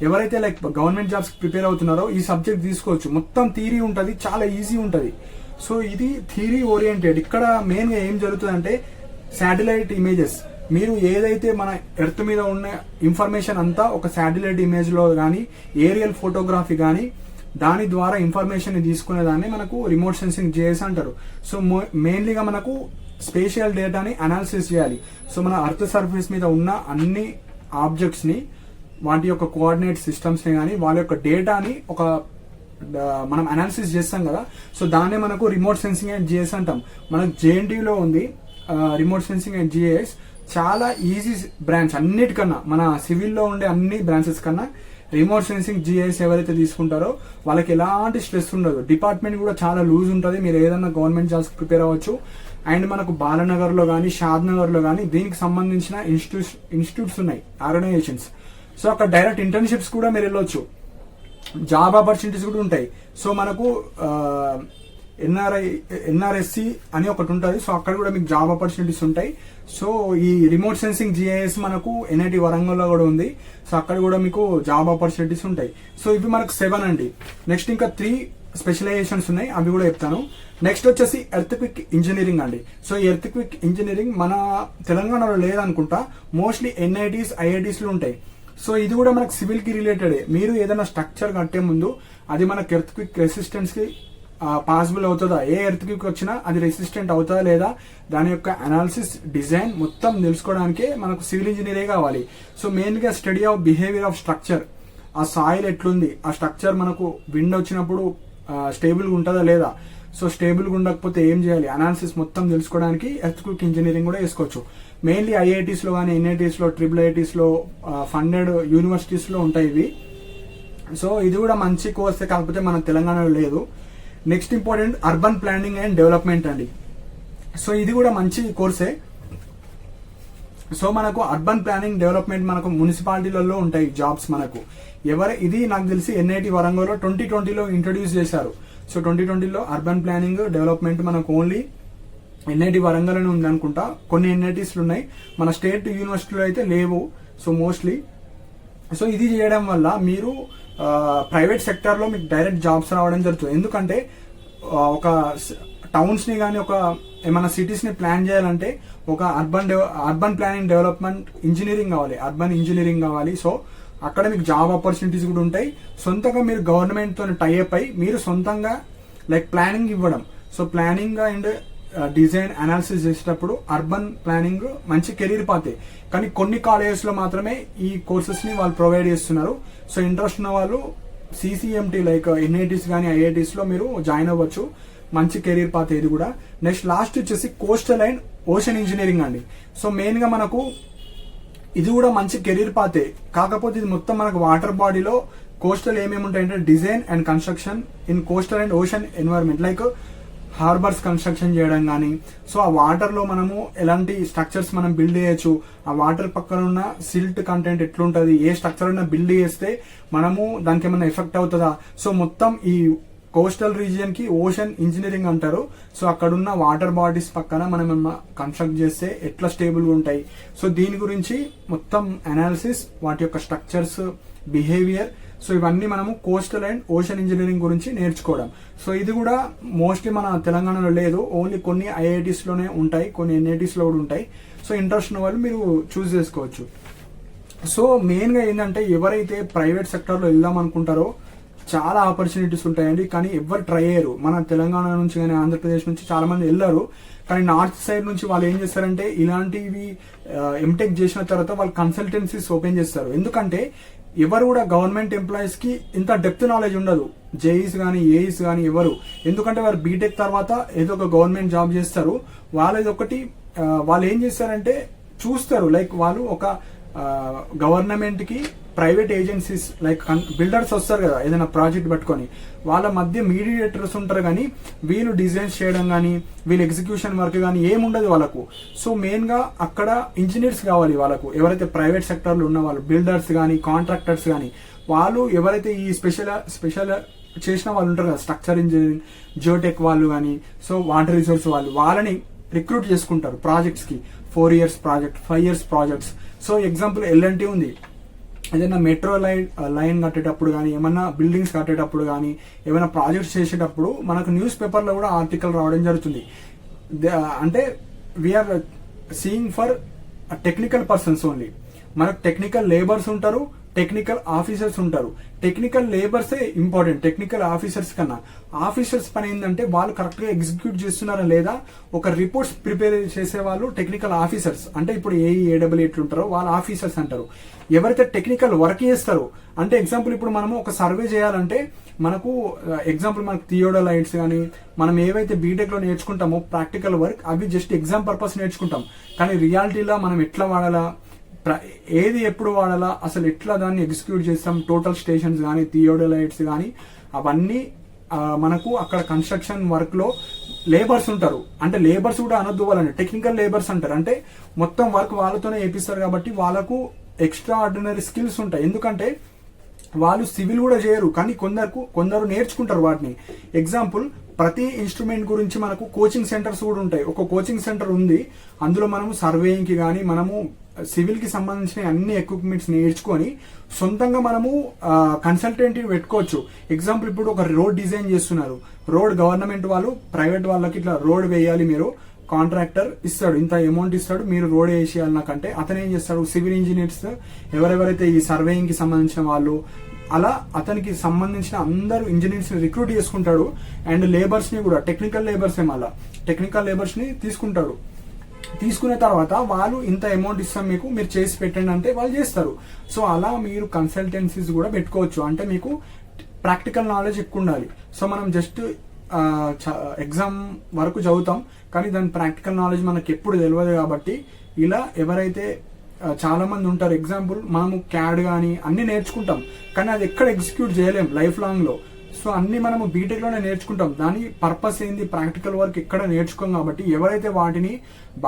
ఎవరైతే లైక్ గవర్నమెంట్ జాబ్స్ ప్రిపేర్ అవుతున్నారో ఈ సబ్జెక్ట్ తీసుకోవచ్చు. మొత్తం థియరీ ఉంటుంది, చాలా ఈజీ ఉంటుంది. సో ఇది థియరీ ఓరియంటెడ్. ఇక్కడ మెయిన్ గా ఏం జరుగుతుందంటే శాటిలైట్ ఇమేజెస్, మీరు ఏదైతే మన ఎర్త్ మీద ఉన్న ఇన్ఫర్మేషన్ అంతా ఒక శాటిలైట్ ఇమేజ్ లో కానీ ఏరియల్ ఫోటోగ్రఫీ కానీ దాని ద్వారా ఇన్ఫర్మేషన్ తీసుకునే దాన్ని మనకు రిమోట్ సెన్సింగ్ జిఐఎస్ అంటారు. సో మెయిన్లీగా మనకు స్పేషియల్ డేటాని అనాలిసిస్ చేయాలి. సో మన అర్త్ సర్ఫేస్ మీద ఉన్న అన్ని ఆబ్జెక్ట్స్ ని, వాటి యొక్క కోఆర్డినేట్ సిస్టమ్స్ ని కానీ వాళ్ళ యొక్క డేటాని ఒక మనం అనాలిసిస్ చేస్తాం కదా. సో దాన్నే మనకు రిమోట్ సెన్సింగ్ అండ్ జిఐఎస్ అంటాం. మనకు జేఎన్టీయూలో ఉంది రిమోట్ సెన్సింగ్ అండ్ జిఐఎస్. చాలా ఈజీ బ్రాంచ్ అన్నిటికన్నా, మన సివిల్లో ఉండే అన్ని బ్రాంచెస్ కన్నా రిమోట్ సెన్సింగ్ జిఐఎస్ ఎవరైతే తీసుకుంటారో వాళ్ళకి ఎలాంటి స్ట్రెస్ ఉండదు. డిపార్ట్మెంట్ కూడా చాలా లూజ్ ఉంటుంది. మీరు ఏదైనా గవర్నమెంట్ జాబ్స్ ప్రిపేర్ అవ్వచ్చు. అండ్ మనకు బాలనగర్ లో కానీ షాద్ నగర్ లో కానీ దీనికి సంబంధించిన ఇన్స్టిట్యూట్స్ ఉన్నాయి, ఆర్గనైజేషన్స్. సో అక్కడ డైరెక్ట్ ఇంటర్న్షిప్స్ కూడా మీరు వెళ్ళొచ్చు. జాబ్ ఆపర్చునిటీస్ కూడా ఉంటాయి. సో మనకు ఎన్ఆర్ఎస్సి అని ఒకటి ఉంటుంది. సో అక్కడ కూడా మీకు జాబ్ ఆపర్చునిటీస్ ఉంటాయి. సో ఈ రిమోట్ సెన్సింగ్ జిఐఎస్ మనకు ఎన్ఐటి వరంగల్లో కూడా ఉంది. సో అక్కడ కూడా మీకు జాబ్ ఆపర్చునిటీస్ ఉంటాయి. సో ఇవి మనకు 7 అండి. నెక్స్ట్ ఇంకా 3 స్పెషలైజేషన్స్ ఉన్నాయి, అవి కూడా చెప్తాను. నెక్స్ట్ వచ్చేసి ఎర్త్ క్విక్ ఇంజనీరింగ్ అండి. సో ఈ ఎర్త్ క్విక్ ఇంజనీరింగ్ మన తెలంగాణలో లేదనుకుంటా, మోస్ట్లీ ఎన్ఐటీస్ ఐఐటీస్ లో ఉంటాయి. సో ఇది కూడా మనకు సివిల్ కి రిలేటెడ్. మీరు ఏదైనా స్ట్రక్చర్ కట్టే ముందు అది మనకు ఎర్త్ క్విక్ రెసిస్టెన్స్ కి పాసిబుల్ అవుతుందా, ఏ ఎర్త్ క్విక్ వచ్చినా అది రెసిస్టెంట్ అవుతుందా లేదా, దాని యొక్క అనాలిసిస్ డిజైన్ మొత్తం తెలుసుకోవడానికే మనకు సివిల్ ఇంజనీరే కావాలి. సో మెయిన్ గా study of behaviour of structure, ఆ సాయిల్ ఎట్లుంది, ఆ స్ట్రక్చర్ మనకు విండ్ వచ్చినప్పుడు స్టేబుల్ గా ఉంటుందా లేదా, సో స్టేబుల్ గా ఉండకపోతే ఏం చేయాలి, అనాలిసిస్ మొత్తం తెలుసుకోవడానికి ఎర్త్ క్విక్ ఇంజనీరింగ్ కూడా వేసుకోవచ్చు. మెయిన్లీ ఐఐటీస్ లో కానీ ఎన్ఐటీస్ లో ట్రిపుల్ ఐఐటీస్ లో ఫండెడ్ యూనివర్సిటీస్ లో ఉంటాయి ఇవి. సో ఇది కూడా మంచి కోర్సే, కాకపోతే మన తెలంగాణలో లేదు. Next important urban planning and development అండి. సో ఇది కూడా మంచి కోర్సే. సో మనకు అర్బన్ ప్లానింగ్ డెవలప్మెంట్ మనకు మున్సిపాలిటీలలో ఉంటాయి జాబ్స్ మనకు. ఇది నాకు తెలిసి ఎన్ఐటి వరంగల్లో 2020లో ఇంట్రొడ్యూస్ చేశారు. సో 2020లో అర్బన్ ప్లానింగ్ డెవలప్మెంట్ మనకు ఓన్లీ ఎన్ఐటి వరంగల్ అని ఉంది అనుకుంటా. కొన్ని ఎన్ఐటీస్లు ఉన్నాయి, మన స్టేట్ యూనివర్సిటీలో అయితే లేవు. సో మోస్ట్లీ సో ఇది చేయడం వల్ల మీరు ప్రైవేట్ సెక్టర్ లో మీకు డైరెక్ట్ జాబ్స్ రావడం జరుగుతుంది. ఎందుకంటే ఒక టౌన్స్ ని కానీ ఒక ఏమైనా సిటీస్ ని ప్లాన్ చేయాలంటే ఒక అర్బన్ ప్లానింగ్ డెవలప్మెంట్ ఇంజనీరింగ్ కావాలి, అర్బన్ ఇంజనీరింగ్ కావాలి. సో అక్కడ మీకు జాబ్ ఆపర్చునిటీస్ కూడా ఉంటాయి. సొంతంగా మీరు గవర్నమెంట్ తో టైఅప్ అయి మీరు సొంతంగా లైక్ ప్లానింగ్ ఇవ్వడం. So planning and design analysis చేసేటప్పుడు అర్బన్ ప్లానింగ్ మంచి కెరీర్ పాతే. కానీ కొన్ని కాలేజెస్ లో మాత్రమే ఈ కోర్సెస్ ని వాళ్ళు ప్రొవైడ్ చేస్తున్నారు. సో ఇంట్రెస్ట్ ఉన్న వాళ్ళు సిసిఎంటీ లైక్ ఎన్ఐటీస్ కానీ ఐఐటీస్ లో మీరు జాయిన్ అవ్వచ్చు. మంచి కెరీర్ పాత ఇది కూడా. నెక్స్ట్ లాస్ట్ వచ్చేసి కోస్టల్ అండ్ ఓషన్ ఇంజనీరింగ్ అండి. సో మెయిన్ గా మనకు ఇది కూడా మంచి కెరీర్ పాతే. కాకపోతే ఇది మొత్తం మనకు వాటర్ బాడీలో కోస్టల్ ఏమేమి ఉంటాయంటే design and construction in coastal and ocean environment like harbours construction చేయడం కానీ, సో ఆ వాటర్ లో మనము ఎలాంటి స్ట్రక్చర్స్ మనం బిల్డ్ చేయొచ్చు, ఆ వాటర్ పక్కన ఉన్న సిల్ట్ కంటెంట్ ఎట్లుంటది, ఏ స్ట్రక్చర్ అయినా బిల్డ్ చేస్తే మనము దానికి ఏమైనా ఎఫెక్ట్ అవుతుందా. సో మొత్తం ఈ కోస్టల్ రీజియన్ కి ఓషన్ ఇంజనీరింగ్ అంటారు. సో అక్కడున్న వాటర్ బాడీస్ పక్కన మనం ఏమన్నా కన్స్ట్రక్ట్ చేస్తే ఎట్లా స్టేబుల్ గా ఉంటాయి. సో దీని గురించి మొత్తం అనాలిసిస్, వాటి యొక్క స్ట్రక్చర్స్, బిహేవియర్, సో ఇవన్నీ మనము కోస్టల్ అండ్ ఓషన్ ఇంజనీరింగ్ గురించి నేర్చుకోవడం. సో ఇది కూడా మోస్ట్లీ మన తెలంగాణలో లేదు, ఓన్లీ కొన్ని ఐఐటీస్ లోనే ఉంటాయి, కొన్ని ఎన్ఐటీస్ లో కూడా ఉంటాయి. సో ఇంట్రెస్ట్ ఉన్న వాళ్ళు మీరు చూస్ చేసుకోవచ్చు. సో మెయిన్ గా ఏంటంటే ఎవరైతే ప్రైవేట్ సెక్టర్ లో వెళ్దాం అనుకుంటారో చాలా ఆపర్చునిటీస్ ఉంటాయండి, కానీ ఎవరు ట్రై అయ్యారు. మన తెలంగాణ నుంచి కానీ ఆంధ్రప్రదేశ్ నుంచి చాలా మంది వెళ్ళారు, కానీ నార్త్ సైడ్ నుంచి వాళ్ళు ఏం చేస్తారంటే ఇలాంటివి ఎంటెక్ చేసిన తర్వాత వాళ్ళు కన్సల్టెన్సీస్ ఓపెన్ చేస్తారు. ఎందుకంటే ఎవరు కూడా గవర్నమెంట్ ఎంప్లాయీస్ కి ఇంత డెప్త్ నాలెడ్జ్ ఉండదు, జేఈస్ కానీ ఏఈస్ కానీ ఎవరు. ఎందుకంటే వారు బీటెక్ తర్వాత ఏదో ఒక గవర్నమెంట్ జాబ్ చేస్తారు. వాళ్ళది ఒకటి వాళ్ళు ఏం చేస్తారంటే చూస్తారు, లైక్ వాళ్ళు ఒక గవర్నమెంట్ కి ప్రైవేట్ ఏజెన్సీస్ లైక్ బిల్డర్స్ వస్తారు కదా ఏదైనా ప్రాజెక్ట్ పట్టుకొని, వాళ్ళ మధ్య మీడియేటర్స్ ఉంటారు. కానీ వీళ్ళు డిజైన్స్ చేయడం కానీ వీళ్ళు ఎగ్జిక్యూషన్ వర్క్ కానీ ఏముండదు వాళ్ళకు. సో మెయిన్ గా అక్కడ ఇంజనీర్స్ కావాలి వాళ్ళకు. ఎవరైతే ప్రైవేట్ సెక్టర్ లో ఉన్న వాళ్ళు బిల్డర్స్ కానీ కాంట్రాక్టర్స్ కానీ వాళ్ళు ఎవరైతే ఈ స్పెషల్ చేసిన వాళ్ళు ఉంటారు కదా, స్ట్రక్చర్ ఇంజనీరింగ్, జియోటెక్ వాళ్ళు కానీ, సో వాటర్ రిసోర్స్ వాళ్ళు, వాళ్ళని రిక్రూట్ చేసుకుంటారు ప్రాజెక్ట్స్ కి. 4 years project, 5 years projects. So example LNT ఉంది, ఏదైనా మెట్రో లైన్ కట్టేటప్పుడు కానీ, ఏమన్నా బిల్డింగ్స్ కట్టేటప్పుడు కానీ, ఏమైనా ప్రాజెక్ట్స్ చేసేటప్పుడు మనకు న్యూస్ పేపర్లో కూడా ఆర్టికల్ రావడం జరుగుతుంది. అంటే we are seeing for technical persons only. మనకు టెక్నికల్ లేబర్స్ ఉంటారు, టెక్నికల్ ఆఫీసర్స్ ఉంటారు. టెక్నికల్ లేబర్సే ఇంపార్టెంట్ టెక్నికల్ ఆఫీసర్స్ కన్నా. ఆఫీసర్స్ పని ఏంటంటే వాళ్ళు కరెక్ట్ గా ఎగ్జిక్యూట్ చేస్తున్నారా లేదా ఒక రిపోర్ట్స్ ప్రిపేర్ చేసే వాళ్ళు టెక్నికల్ ఆఫీసర్స్. అంటే ఇప్పుడు ఏడబ్ల్యూ ఎట్లుంటారో వాళ్ళు ఆఫీసర్స్ అంటారు. ఎవరైతే టెక్నికల్ వర్క్ చేస్తారో, అంటే ఎగ్జాంపుల్ ఇప్పుడు మనము ఒక సర్వే చేయాలంటే మనకు ఎగ్జాంపుల్ మనకు థియోడోలైట్స్ కానీ మనం ఏవైతే బీటెక్ లో నేర్చుకుంటామో ప్రాక్టికల్ వర్క్, అవి జస్ట్ ఎగ్జామ్ పర్పస్ నేర్చుకుంటాం. కానీ రియాలిటీలో మనం ఎట్లా వాడాలా, ఏది ఎప్పుడు వాడాలా, అసలు ఎట్లా దాన్ని ఎగ్జిక్యూట్ చేస్తాం, టోటల్ స్టేషన్స్ కానీ థియోడోలైట్స్ కానీ అవన్నీ మనకు అక్కడ కన్స్ట్రక్షన్ వర్క్ లో లేబర్స్ ఉంటారు. అంటే లేబర్స్ కూడా అనొద్దు, వాళ్ళని టెక్నికల్ లేబర్స్ అంటారు. అంటే మొత్తం వర్క్ వాళ్ళతోనే చేపిస్తారు కాబట్టి వాళ్ళకు ఎక్స్ట్రా ఆర్డినరీ స్కిల్స్ ఉంటాయి. ఎందుకంటే వాళ్ళు సివిల్ కూడా చేయరు, కానీ కొందరు నేర్చుకుంటారు వాటిని. ఎగ్జాంపుల్ ప్రతి ఇన్స్ట్రుమెంట్ గురించి మనకు కోచింగ్ సెంటర్స్ కూడా ఉంటాయి. ఒక కోచింగ్ సెంటర్ ఉంది, అందులో మనము సర్వేయింగ్ కి కానీ మనము సివిల్ కి సంబంధించిన అన్ని ఎక్విప్మెంట్స్ నేర్చుకొని సొంతంగా మనము కన్సల్టెంట్ పెట్టుకోవచ్చు. ఎగ్జాంపుల్ ఇప్పుడు ఒక రోడ్ డిజైన్ చేస్తున్నారు, రోడ్ గవర్నమెంట్ వాళ్ళు ప్రైవేట్ వాళ్ళకి ఇట్లా రోడ్ వేయాలి, మీరు కాంట్రాక్టర్ ఇస్తాడు, ఇంత అమౌంట్ ఇస్తాడు, మీరు రోడ్ వేసేయాలి నాకంటే, అతను ఏం చేస్తాడు సివిల్ ఇంజనీర్స్ ఎవరెవరైతే ఈ సర్వేయింగ్ కి సంబంధించిన వాళ్ళు, అలా అతనికి సంబంధించిన అందరు ఇంజనీర్స్ ని రిక్రూట్ చేసుకుంటాడు. అండ్ లేబర్స్ ని కూడా టెక్నికల్ లేబర్స్ మళ్ళా టెక్నికల్ లేబర్స్ ని తీసుకుంటాడు. తీసుకున్న తర్వాత వాళ్ళు ఇంత అమౌంట్ ఇస్తాం మీకు, మీరు చేసి పెట్టండి అంటే వాళ్ళు చేస్తారు. సో అలా మీరు కన్సల్టెన్సీస్ కూడా పెట్టుకోవచ్చు. అంటే మీకు ప్రాక్టికల్ నాలెడ్జ్ ఎక్కువ ఉండాలి. సో మనం జస్ట్ ఎగ్జామ్ వరకు చదువుతాం, కానీ దాని ప్రాక్టికల్ నాలెడ్జ్ మనకి ఎప్పుడు తెలియదు. కాబట్టి ఇలా ఎవరైతే చాలా మంది ఉంటారు, ఎగ్జాంపుల్ మనము క్యాడ్ కానీ అన్ని నేర్చుకుంటాం, కానీ అది ఎక్కడ ఎగ్జిక్యూట్ చేయలేం లైఫ్ లాంగ్ లో. సో అన్ని మనము బీటెక్ లోనే నేర్చుకుంటాం, దాని పర్పస్ ఏంది ప్రాక్టికల్ వర్క్ ఎక్కడ నేర్చుకోం. కాబట్టి ఎవరైతే వాటిని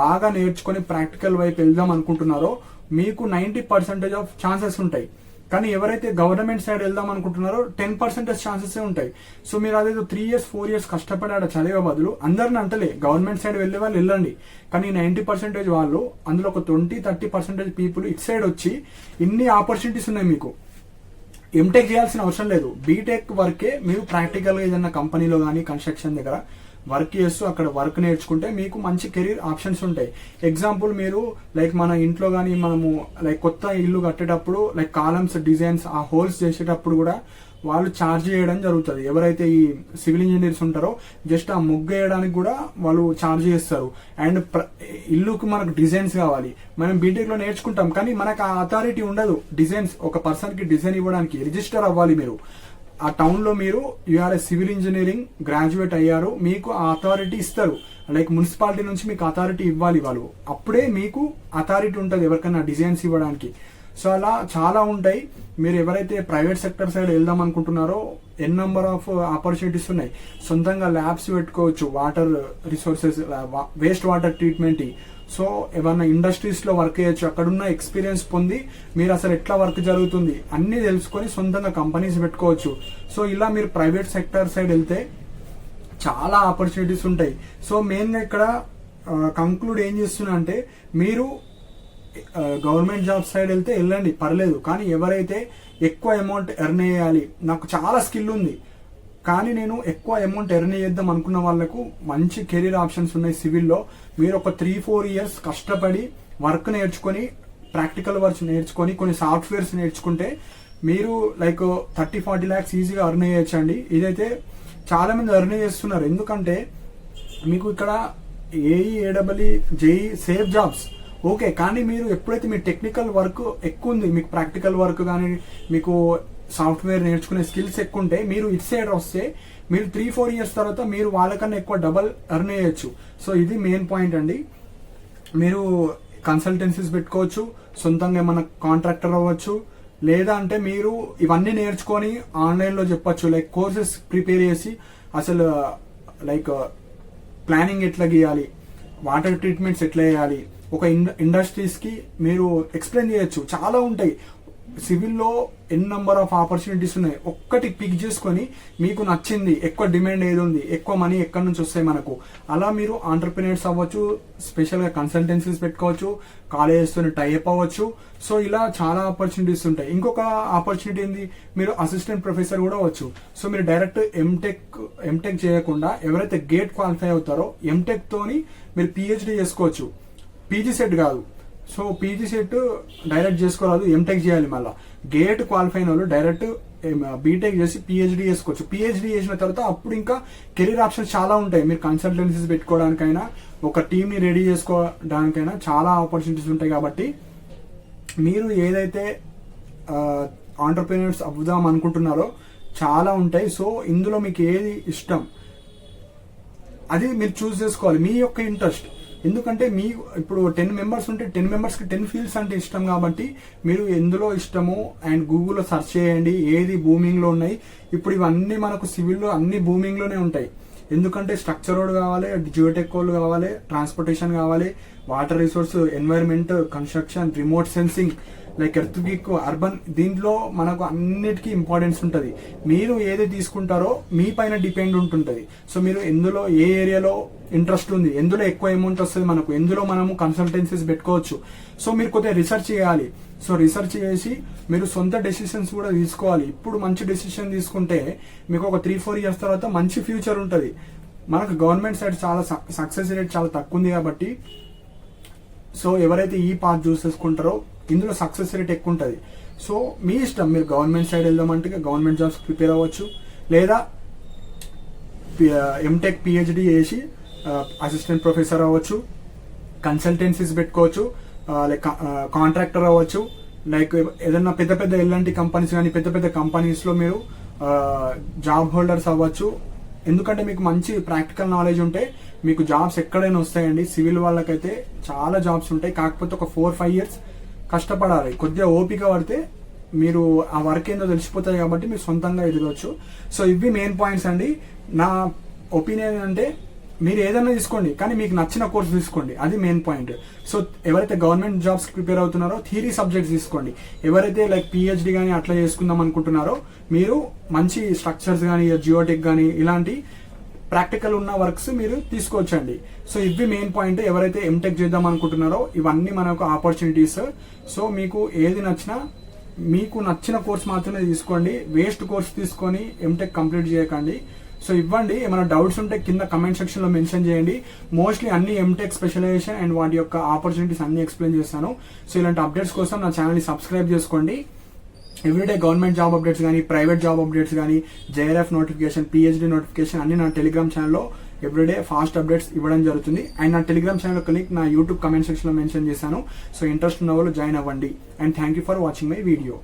బాగా నేర్చుకొని ప్రాక్టికల్ వైపు వెళ్దాం అనుకుంటున్నారో మీకు 90% ఆఫ్ ఛాన్సెస్ ఉంటాయి. కానీ ఎవరైతే గవర్నమెంట్ సైడ్ వెళ్దాం అనుకుంటున్నారో 10% ఛాన్సెస్ ఉంటాయి. సో మీరు అదేదో 3 years 4 years కష్టపడి ఆడ చదివే బదులు, అందరిని అంటలే గవర్నమెంట్ సైడ్ వెళ్లే వాళ్ళు వెళ్ళండి, కానీ 90% వాళ్ళు, అందులో ఒక 20-30% పీపుల్ ఇట్ సైడ్ వచ్చి ఇన్ని ఆపర్చునిటీస్ ఉన్నాయి. మీకు ఎంటెక్ చేయాల్సిన అవసరం లేదు, బీటెక్ వర్కే మీరు ప్రాక్టికల్ గా ఏదైనా కంపెనీలో కానీ కన్స్ట్రక్షన్ దగ్గర వర్క్ చేస్తూ అక్కడ వర్క్ నేర్చుకుంటే మీకు మంచి కెరీర్ ఆప్షన్స్ ఉంటాయి. ఎగ్జాంపుల్ మీరు లైక్ మన ఇంట్లో కానీ మనము లైక్ కొత్త ఇల్లు కట్టేటప్పుడు లైక్ కాలమ్స్ డిజైన్స్ ఆ హోల్స్ చేసేటప్పుడు కూడా వాళ్ళు ఛార్జ్ చేయడం జరుగుతుంది. ఎవరైతే ఈ సివిల్ ఇంజనీర్స్ ఉంటారో జస్ట్ ఆ ముగ్గు వేయడానికి కూడా వాళ్ళు ఛార్జ్ చేస్తారు. అండ్ ఇల్లుకి మనకు డిజైన్స్ కావాలి, మనం బీటెక్ లో నేర్చుకుంటాం కానీ మనకు ఆ అథారిటీ ఉండదు. డిజైన్స్ ఒక పర్సన్ కి డిజైన్ ఇవ్వడానికి రిజిస్టర్ అవ్వాలి. మీరు ఆ టౌన్ లో మీరు యూఆర్ సివిల్ ఇంజనీరింగ్ గ్రాడ్యుయేట్ అయ్యారు, మీకు ఆ అథారిటీ ఇస్తారు. లైక్ మున్సిపాలిటీ నుంచి మీకు అథారిటీ ఇవ్వాలి వాళ్ళు, అప్పుడే మీకు అథారిటీ ఉంటుంది ఎవరికైనా డిజైన్స్ ఇవ్వడానికి. సో అలా చాలా ఉంటాయి. మీరు ఎవరైతే ప్రైవేట్ సెక్టర్ సైడ్ వెళ్దాం అనుకుంటున్నారో ఎన్ నెంబర్ ఆఫ్ ఆపర్చునిటీస్ ఉన్నాయి. సొంతంగా ల్యాబ్స్ పెట్టుకోవచ్చు, water resources, waste water treatment. So ఏమన్నా ఇండస్ట్రీస్ లో వర్క్ చేయొచ్చు, అక్కడున్న ఎక్స్పీరియన్స్ పొంది మీరు అసలు ఎట్లా వర్క్ జరుగుతుంది అన్ని తెలుసుకొని సొంతంగా కంపెనీస్ పెట్టుకోవచ్చు. సో ఇలా మీరు ప్రైవేట్ సెక్టర్ సైడ్ వెళ్తే చాలా ఆపర్చునిటీస్ ఉంటాయి. సో మెయిన్గా ఇక్కడ కంక్లూడ్ ఏం చేస్తున్నా అంటే, మీరు గవర్నమెంట్ జాబ్ సైడ్ వెళ్తే వెళ్ళండి పర్లేదు, కానీ ఎవరైతే ఎక్కువ అమౌంట్ ఎర్న్ చేయాలి, నాకు చాలా స్కిల్ ఉంది కానీ నేను ఎక్కువ అమౌంట్ ఎర్న్ చేద్దాం అనుకున్న వాళ్ళకు మంచి కెరీర్ ఆప్షన్స్ ఉన్నాయి సివిల్లో. మీరు ఒక 3-4 years కష్టపడి వర్క్ నేర్చుకొని, ప్రాక్టికల్ వర్క్స్ నేర్చుకొని, కొన్ని సాఫ్ట్వేర్స్ నేర్చుకుంటే మీరు లైక్ 30-40 lakhs ఈజీగా ఎర్న్ చేయొచ్చండి. ఇదైతే చాలా మంది ఎర్న్ చేస్తున్నారు, ఎందుకంటే మీకు ఇక్కడ ఏఈఏడబ్ల్యూ జేఈ సేఫ్ జాబ్స్ ఓకే, కానీ మీరు ఎప్పుడైతే మీ టెక్నికల్ వర్క్ ఎక్కువ ఉంది, మీకు ప్రాక్టికల్ వర్క్ కానీ మీకు సాఫ్ట్వేర్ నేర్చుకునే స్కిల్స్ ఎక్కువ ఉంటే, మీరు ఇటు సైడ్ వస్తే మీరు 3-4 years తర్వాత మీరు వాళ్ళకన్నా ఎక్కువ డబల్ ఎర్న్ చేయొచ్చు. సో ఇది మెయిన్ పాయింట్ అండి. మీరు కన్సల్టెన్సీస్ పెట్టుకోవచ్చు, సొంతంగా ఏమన్నా కాంట్రాక్టర్ అవ్వచ్చు, లేదా అంటే మీరు ఇవన్నీ నేర్చుకొని ఆన్లైన్లో చెప్పచ్చు. లైక్ కోర్సెస్ ప్రిపేర్ చేసి అసలు లైక్ ప్లానింగ్ ఎట్లా గీయాలి, వాటర్ ట్రీట్మెంట్స్ ఎట్లా చేయాలి, ఒక ఇండస్ట్రీస్కి మీరు ఎక్స్ప్లెయిన్ చేయొచ్చు. చాలా ఉంటాయి సివిల్లో, ఎన్ నెంబర్ ఆఫ్ ఆపర్చునిటీస్ ఉన్నాయి. ఒక్కటి పిక్ చేసుకొని మీకు నచ్చింది, ఎక్కువ డిమాండ్ ఏది ఉంది, ఎక్కువ మనీ ఎక్కడి నుంచి వస్తాయి మనకు, అలా మీరు ఆంటర్ప్రినర్స్ అవ్వచ్చు, స్పెషల్గా కన్సల్టెన్సీస్ పెట్టుకోవచ్చు, కాలేజెస్తో టైఅప్ అవ్వచ్చు. సో ఇలా చాలా ఆపర్చునిటీస్ ఉంటాయి. ఇంకొక ఆపర్చునిటీ ఏంది, మీరు అసిస్టెంట్ ప్రొఫెసర్ కూడా అవ్వచ్చు. సో మీరు డైరెక్ట్ ఎంటెక్ చేయకుండా ఎవరైతే గేట్ క్వాలిఫై అవుతారో ఎంటెక్ తోని మీరు పిహెచ్డి చేసుకోవచ్చు, పీజీ సెట్ కాదు. సో పీజీ సెట్ డైరెక్ట్ చేసుకోరాదు, ఎంటెక్ చేయాలి. మళ్ళీ గేట్ క్వాలిఫై అయిన వాళ్ళు డైరెక్ట్ బీటెక్ చేసి పిహెచ్డి చేసుకోవచ్చు. పిహెచ్డి చేసిన తర్వాత అప్పుడు ఇంకా కెరీర్ ఆప్షన్స్ చాలా ఉంటాయి. మీరు కన్సల్టెన్సీస్ పెట్టుకోవడానికైనా, ఒక టీమ్ని రెడీ చేసుకోవడానికైనా చాలా ఆపర్చునిటీస్ ఉంటాయి. కాబట్టి మీరు ఏదైతే ఆంటర్ప్రినర్స్ అవ్వదాం అనుకుంటున్నారో చాలా ఉంటాయి. సో ఇందులో మీకు ఏది ఇష్టం అది మీరు చూస్ చేసుకోవాలి, మీ యొక్క ఇంట్రెస్ట్. ఎందుకంటే మీ ఇప్పుడు 10 members ఉంటే 10 members-కి 10 fields అంటే ఇష్టం. కాబట్టి మీరు ఎందులో ఇష్టమో అండ్ గూగుల్లో సెర్చ్ చేయండి ఏది బూమింగ్లో ఉన్నాయి. ఇప్పుడు ఇవన్నీ మనకు సివిల్లో అన్ని బూమింగ్లోనే ఉంటాయి. ఎందుకంటే స్ట్రక్చర్ రోడ్ కావాలి, జియోటెక్ వాళ్ళు కావాలి, ట్రాన్స్పోర్టేషన్ కావాలి, water resource, environment, construction, remote sensing, like earthquake, urban, దీంట్లో మనకు అన్నిటికీ ఇంపార్టెన్స్ ఉంటుంది. మీరు ఏది తీసుకుంటారో మీ పైన డిపెండ్ ఉంటుంటుంది. సో మీరు ఎందులో ఏ ఏరియాలో ఇంట్రెస్ట్ ఉంది, ఎందులో ఎక్కువ అమౌంట్ వస్తుంది మనకు, ఎందులో మనము కన్సల్టెన్సీస్ పెట్టుకోవచ్చు. సో మీరు కొద్దిగా రీసెర్చ్ చేయాలి. సో రీసెర్చ్ చేసి మీరు సొంత డెసిషన్స్ కూడా తీసుకోవాలి. ఇప్పుడు మంచి డెసిషన్ తీసుకుంటే మీకు ఒక 3-4 years తర్వాత మంచి ఫ్యూచర్ ఉంటుంది. మనకు గవర్నమెంట్ సైడ్ చాలా సక్సెస్ రేట్ చాలా తక్కువ ఉంది. కాబట్టి సో ఎవరైతే ఈ పాత్ చూస్ చేసుకుంటారో ఇందులో సక్సెస్ రేట్ ఎక్కువ ఉంటుంది. సో మీ ఇష్టం, మీరు గవర్నమెంట్ సైడ్ వెళ్దామంటే గవర్నమెంట్ జాబ్స్ ప్రిపేర్ అవ్వచ్చు, లేదా ఎంటెక్ పిహెచ్డి చేసి అసిస్టెంట్ ప్రొఫెసర్ అవ్వచ్చు, కన్సల్టెన్సీస్ పెట్టుకోవచ్చు, లైక్ కాంట్రాక్టర్ అవ్వచ్చు, లైక్ ఏదైనా పెద్ద పెద్ద ఎలాంటి కంపెనీస్ కానీ పెద్ద పెద్ద కంపెనీస్లో మీరు జాబ్ హోల్డర్స్ అవ్వచ్చు. ఎందుకంటే మీకు మంచి ప్రాక్టికల్ నాలెడ్జ్ ఉంటే మీకు జాబ్స్ ఎక్కడైనా వస్తాయండి. సివిల్ వాళ్ళకైతే చాలా జాబ్స్ ఉంటాయి. కాకపోతే ఒక 4-5 years కష్టపడాలి, కొద్దిగా ఓపిక పడితే మీరు ఆ వర్క్ ఏందో తెలిసిపోతాయి. కాబట్టి మీరు సొంతంగా ఎదగవచ్చు. సో ఇవి మెయిన్ పాయింట్స్ అండి. నా ఒపీనియన్ అంటే మీరు ఏదైనా తీసుకోండి, కానీ మీకు నచ్చిన కోర్స్ తీసుకోండి, అది మెయిన్ పాయింట్. సో ఎవరైతే గవర్నమెంట్ జాబ్స్ ప్రిపేర్ అవుతున్నారో థియరీ సబ్జెక్ట్స్ తీసుకోండి. ఎవరైతే లైక్ పిహెచ్డి కానీ అట్లా చేసుకుందాం అనుకుంటున్నారో మీరు మంచి స్ట్రక్చర్స్ కానీ, జియోటెక్ కానీ ఇలాంటి ప్రాక్టికల్ ఉన్న వర్క్స్ మీరు తీసుకోవచ్చండి. సో ఇవి మెయిన్ పాయింట్. ఎవరైతే ఎంటెక్ చేద్దాం అనుకుంటున్నారో ఇవన్నీ మనకు ఆపర్చునిటీస్. సో మీకు ఏది నచ్చినా మీకు నచ్చిన కోర్స్ మాత్రమే తీసుకోండి. వేస్ట్ కోర్స్ తీసుకొని ఎంటెక్ కంప్లీట్ చేయకండి. సో ఇవ్వండి. ఏమైనా డౌట్స్ ఉంటే కింద కమెంట్ సెక్షన్లో మెన్షన్ చేయండి. మోస్ట్లీ అన్ని ఎంటెక్ స్పెషలైజేషన్ అండ్ వాటి యొక్క ఆపర్చునిటీస్ అన్ని ఎక్స్ప్లెయిన్ చేస్తాను. సో ఇలాంటి అప్డేట్స్ కోసం నా ఛానల్ని సబ్స్క్రైబ్ చేసుకోండి. ఎవ్రీడే గవర్నమెంట్ జాబ్ అప్డేట్స్ కానీ, ప్రైవేట్ జాబ్ అప్డేట్స్ కానీ, జేఆర్ఎఫ్ నోటిఫికేషన్, పిహెచ్డి నోటిఫికేషన్ అన్ని నా టెలిగ్రామ్ ఛానల్లో ఎవ్రీడే ఫాస్ట్ అప్డేట్స్ ఇవ్వడం జరుగుతుంది. అండ్ నా టెలిగ్రామ్ ఛానల్ యొక్క లింక్ నా యూట్యూబ్ కమెంట్ సెక్షన్ లో మెన్షన్ చేశాను. సో ఇంట్రెస్ట్ ఉన్న వాళ్ళు జాయిన్ అవ్వండి. And thank you for watching my video.